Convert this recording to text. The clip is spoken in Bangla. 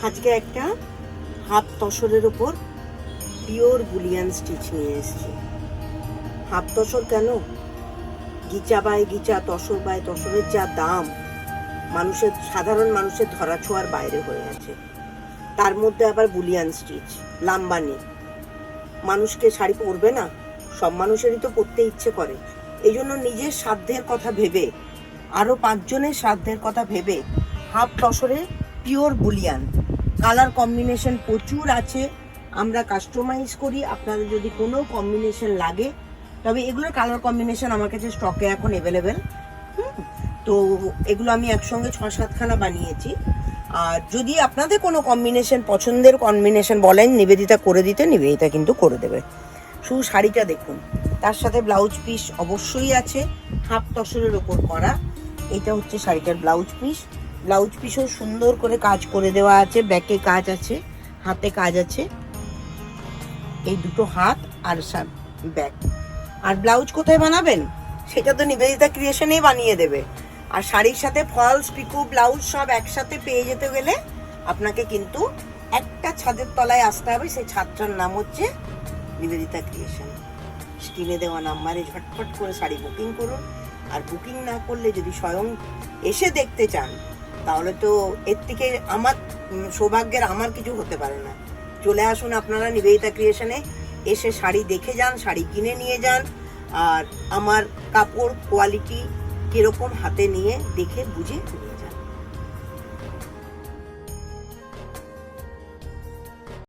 আজকে একটা হাফ তসরের উপর পিওর বুলিয়ান স্টিচ নিয়ে এসেছি। হাফ তসর কেন, গিচা বাই গিচা, তসর বাই তসরের যা দাম মানুষের, সাধারণ মানুষের ধরাছোঁয়ার বাইরে হয়ে আছে। তার মধ্যে আবার বুলিয়ান স্টিচ, লাম্বানি। মানুষকে শাড়ি পরবে না? সব মানুষেরই তো পরতে ইচ্ছে করে। এই জন্য নিজের সাধ্যের কথা ভেবে, আরও 5 জনের সাধ্যের কথা ভেবে হাফ তসরে পিওর বুলিয়ান। কালার কম্বিনেশন প্রচুর আছে, আমরা কাস্টমাইজ করি। আপনাদের যদি কোনো কম্বিনেশন লাগে, তবে এগুলোর কালার কম্বিনেশন আমার কাছে স্টকে এখন অ্যাভেলেবেল। তো এগুলো আমি একসঙ্গে 6-7খানা বানিয়েছি। আর যদি আপনাদের কোনো কম্বিনেশন, পছন্দের কম্বিনেশন বলেন, নিবেদিতা করে দিতে, নিবেদিতা কিন্তু করে দেবে। শুধু শাড়িটা দেখুন, তার সাথে ব্লাউজ পিস অবশ্যই আছে, হাফ তসরের ওপর করা। এটা হচ্ছে শাড়িটার ব্লাউজ পিস। ব্লাউজ পিসও সুন্দর করে কাজ করে দেওয়া আছে, ব্যাকে কাজ আছে, হাতে কাজ আছে, এই দুটো হাত আর ব্যাক। আর ব্লাউজ কোথায় বানাবেন সেটা তো নিবেদিতা ক্রিয়েশনেই বানিয়ে দেবে। আর শাড়ির সাথে ফলস, পিকো, ব্লাউজ সব একসাথে পেয়ে যেতে গেলে আপনাকে কিন্তু একটা ছাদের তলায় আসতে হবে। সেই ছাদটার নাম হচ্ছে নিবেদিতা ক্রিয়েশন। স্ক্রিনে দেওয়া নাম্বারে ঝটফট করে শাড়ি বুকিং করুন। আর বুকিং না করলে যদি স্বয়ং এসে দেখতে চান, তাহলে তো এর থেকে আমার সৌভাগ্যের আমার কিছু হতে পারে না। চলে আসুন আপনারা নিবেদিতা ক্রিয়েশনে, এসে শাড়ি দেখে যান, শাড়ি কিনে নিয়ে যান। আর আমার কাপড় কোয়ালিটি কিরকম হাতে নিয়ে দেখে বুঝে